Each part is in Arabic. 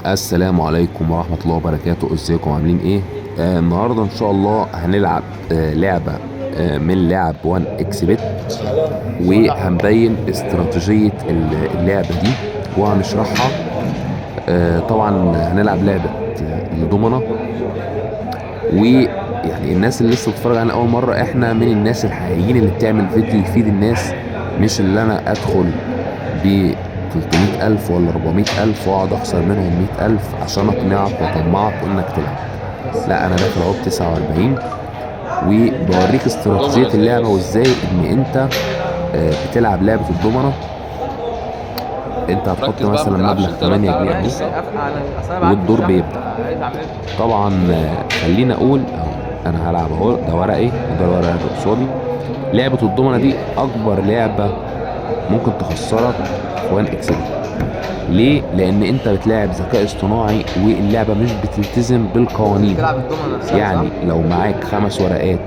السلام عليكم ورحمة الله وبركاته. ازيكم عاملين ايه؟ النهاردة ان شاء الله هنلعب لعبة من لعب 1 اكس بت، وهنبين استراتيجية اللعبة دي وهنشرحها. طبعا هنلعب لعبة الضمنة، ويعني الناس اللي لسه بتتفرج علينا اول مرة، احنا من الناس الحقيقيين اللي بتعمل فيديو يفيد الناس، مش اللي انا ادخل ب 300,000 ولا 400,000 واقعد اخسر منهم 100,000 عشان اقنعك واطمعك انك تلعب. لا، انا داخل اهو ب 49 وبوريك استراتيجية اللعبة وازاي ان انت بتلعب لعبة الضمنة. انت هتحط مثلا مبلغ 8 جنيه اهو، والدور بيبدأ. طبعا خلينا اقول اهو، انا هلعب اهو، ده ورقي وده الورق اللي قصادي. لعبة الضمنة دي اكبر لعبة ممكن تخسرك في 1 اكس بت. ليه؟ لان انت بتلاعب ذكاء اصطناعي، واللعبة مش بتلتزم بالقوانين. يعني لو معاك 5 ورقات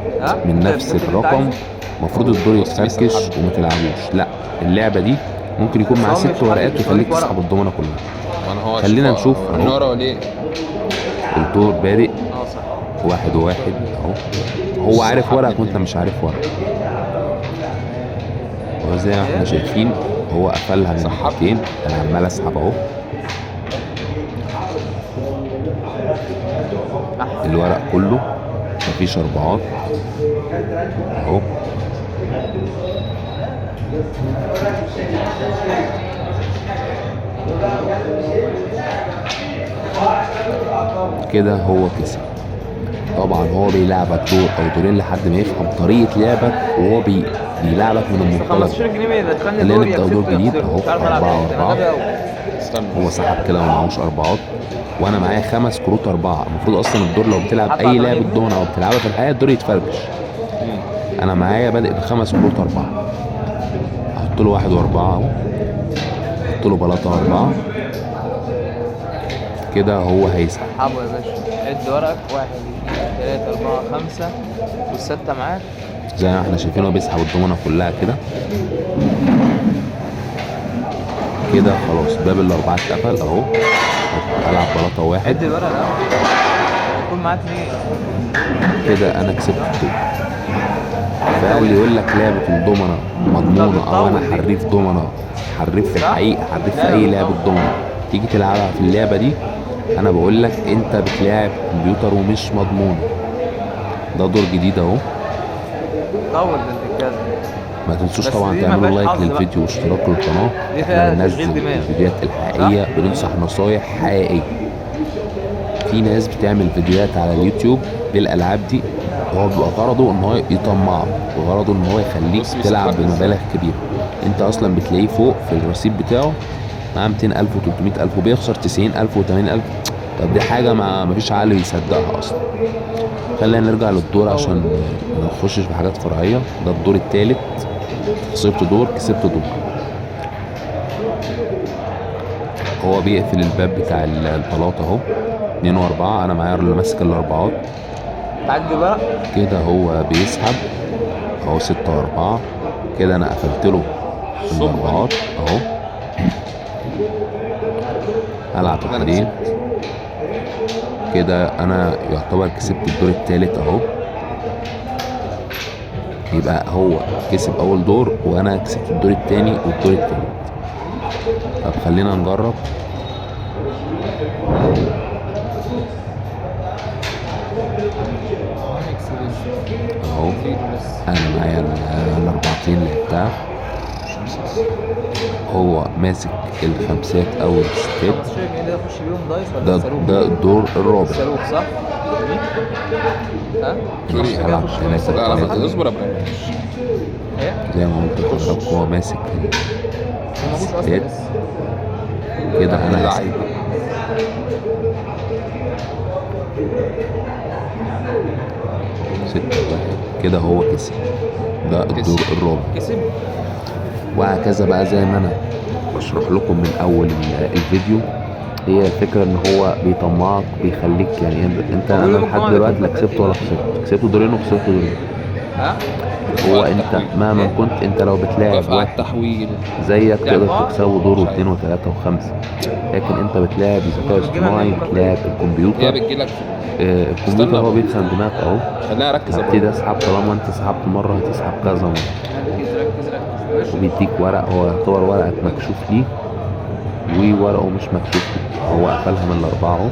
من نفس الرقم، المفروض الدور يتفركش وما تلعبوش. لا، اللعبة دي ممكن يكون معاه 6 ورقات ويخليك تسحب الضمنة كلها. خلينا نشوف اهو، الدور بادئ 1 و1 اهو. هو عارف ورقك وانت مش عارف ورقك، وزي ما احنا شايفين هو قفلها من ناحيتين. انا عمال اسحب اهو، الورق كله مفيش اربعات اهو. كده هو كسب. طبعا هو بيلعبك دور او دورين لحد ما يفهم طريقة لعبك، وهو بيلعبك من المنطلق. خلينا نبدأ دور جديد اهو، 4 و4. هو سحب كده ومعهوش اربعات، وانا معايا 5 كروت 4. المفروض اصلا الدور لو بتلعب اي لعبة دومنة او بتلعبها في الحقيقة الدور يتفركش. انا معايا بادئ ب5 كروت 4. احط له 1 و4 اهو، احط له بلاطة 4. كده هو هيسحب. اسحبه يا باشا، عد ورقك 1 2 3 4 5 والستة معاك. زي ما احنا شايفين هو بيسحب الضمنة كلها كده. كده خلاص باب الاربعة اتقفل اهو. هلعب بلاطة 1. عد الورق الاول هيكون معاك 2. كده انا كسبت الدور. فاللي يقول لك لعبة الضمنة مضمونة او انا حريف ضمنة، حريف في الحقيقة، حريف في اي لعبة ضمنة، تيجي تلعبها في اللعبة دي، انا بقول لك انت بتلاعب كمبيوتر ومش مضمون. ده دور جديد اهو. طول بالكده. ما تنسوش طبعا تعملوا لايك للفيديو واشتراك للقناة. احنا بننزل الفيديوهات الحقيقية، بننصح نصايح حقيقية. في ناس بتعمل فيديوهات على اليوتيوب للالعاب دي، هو بيبقى غرضه ان هو يطمعك، وغرضه ان هو يخليك تلعب بمبالغ كبيرة. انت اصلا بتلاقيه فوق في الرصيد بتاعه معاه 200,000 و300,000 وبيخسر 90,000 و80,000. طب دي حاجة ما فيش عقل يصدقها اصلا. خلينا نرجع للدور عشان ما نخشش في حاجات فرعية. ده الدور الثالث، خسرت دور كسبت دور. هو بيقفل الباب بتاع البلاطة اهو، 2 و4. انا معايا اللي ماسك الاربعات. تعدي الورق كده هو بيسحب اهو 6 و4. كده انا قفلت له الاربعات اهو. هلعب الحدين. كده انا يعتبر كسبت الدور الثالث اهو. يبقى هو كسب اول دور وانا كسبت الدور الثاني والدور الثالث. طب خلينا نجرب اهو. انا معايا الاربعتين اللي لعبتها، هو ماسك الخمسات او الستات. ده الدور الرابع. صاروخ صح؟ ها؟ مش هلعب هناك. اصبر يا ابراهيم. زي ما قلت لحضرتك هو ماسك الستات. كده انا هسحب. ستة واحد. كده هو كسب. ده الدور الرابع. كسب. وهكذا بقى زي ما انا بشرح لكم من اول الفيديو. هي الفكرة ان هو بيطمعك، بيخليك يعني انت انا لحد دلوقتي لا كسبت ولا خسرت. كسبت دورين وخسرت دورين. ها؟ هو انت مهما كنت انت لو بتلاعب مكافأة على واحد التحويل. زيك تقدر تكسبه دور واثنين وثلاثة وخمسة، لكن انت بتلاعب الذكاء الاصطناعي، بتلاعب هي الكمبيوتر. بتجيلك الكمبيوتر استنى هو بقى. بيفهم دماغك اهو. خليني اركز يا هبتدي بابا. اسحب، طالما انت سحبت مرة هتسحب كذا مرة، ركز ركز ركز. وبيديك ورق، هو يعتبر ورقك مكشوف ليه وورقه مش مكشوف ليه. هو قفلها من الأربعة اهو.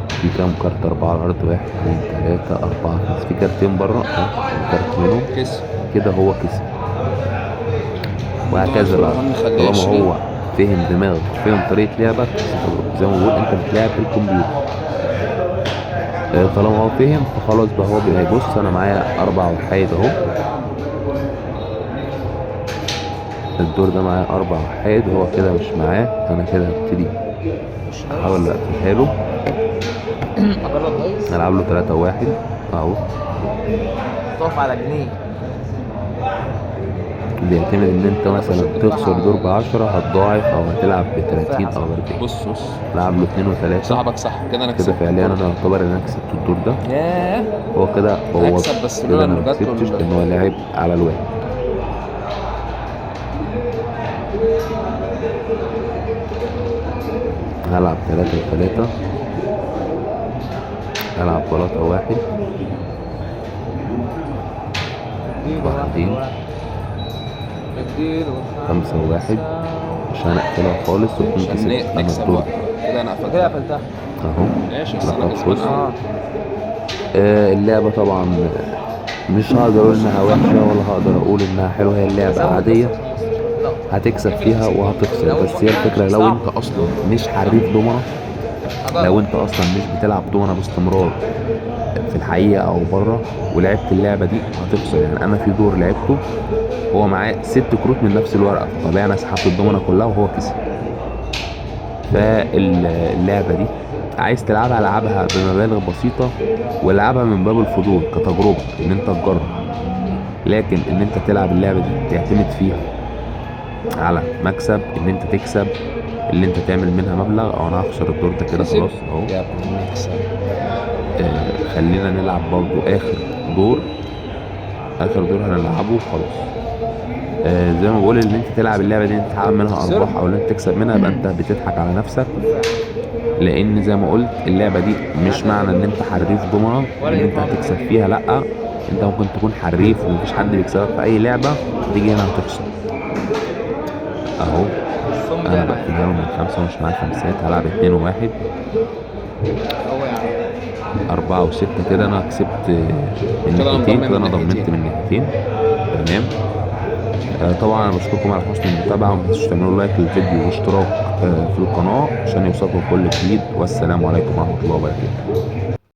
في كام كارت؟ أربعة على الأرض، واحد اتنين تلاتة أربعة خمسة، في كارتين بره اهو، كارت منهم كسب. كده هو كسب. وهكذا بقى، الفرهان مخليه طالما 20. هو فهم دماغك وفهم طريقة لعبك، زي ما بقول انت بتلعب بالكمبيوتر. طالما هو فهم فخلاص بقى، هو بيبقى يبص انا معايا 4 وحايد اهو، الدور ده معايا 4 وحايد، هو كده مش معاه، انا كده هبتدي احاول اقفلها له. اجرب كويس. العب له 3-1 اهو. تقف على جنيه. بيعتمد ان انت مثلا تخسر دور ب10 هتضاعف، او هتلعب ب30 او ب40. بص لعب له 2 و3. صاحبك صح كده، انا كده كسبت. فعليا انا يعتبر ان انا كسبت الدور ده. ياه. هو كده هو هكسب بس كده لولا انا انه ما جات له كسبتش، لان هو لعب على الواحد. هلعب 3 و3، هلعب 3-1 واحدين، اديله 5-1 عشان اقفلها خالص وكنت عشان كسبت انا نكسب الدور بقى. ده كده انا كده قفلتها. قفلتها. اهو. ماشي بس انا لقب كسبان فوز. أهو. اللعبة طبعا مش هقدر اقول انها وحشة ولا هقدر اقول انها حلوة، هي اللعبة عادية، هتكسب فيها وهتخسر، بس هي الفكرة لو انت اصلا مش حريف دومنة، لو انت اصلا مش بتلعب دومنة باستمرار في الحقيقة او بره ولعبت اللعبة دي هتخسر. يعني انا في دور لعبته هو معاه 6 كروت من نفس الورقة، طبيعي انا سحبت الدومنة كلها وهو كسب. فاللعبة دي عايز تلعبها العبها بمبالغ بسيطة، والعبها من باب الفضول كتجربة ان انت تجرب، لكن ان انت تلعب اللعبة دي تعتمد فيها على مكسب، ان انت تكسب، اللي انت تعمل منها مبلغ، او انا هخسر الدور ده كده خلاص اهو. يا ابني نكسب. خلينا نلعب برضو اخر دور، اخر دور هنلعبه خلاص. زي ما بقول ان انت تلعب اللعبه دي انت تحقق منها ارباح او ان انت تكسب منها، يبقى انت بتضحك على نفسك، لان زي ما قلت اللعبه دي مش معنى ان انت حريف دومنه ان انت هتكسب فيها، لا، انت ممكن تكون حريف ومفيش حد بيكسبك في اي لعبه، تيجي هنا هتخسر اهو. انا بقفلها له من 5 ومش معايا خمسات، هلعب 2-1 4 و6 كده انا كسبت من كده أنا ناحيتين، مضمن كده انا من ضمنت ناحيتين. من ناحيتين. تمام. طبعا انا بشكركم على حسن المتابعه، وما تنسوش تعملوا لايك للفيديو واشتراك في القناه عشان يوصلكم كل جديد، والسلام عليكم ورحمه الله وبركاته.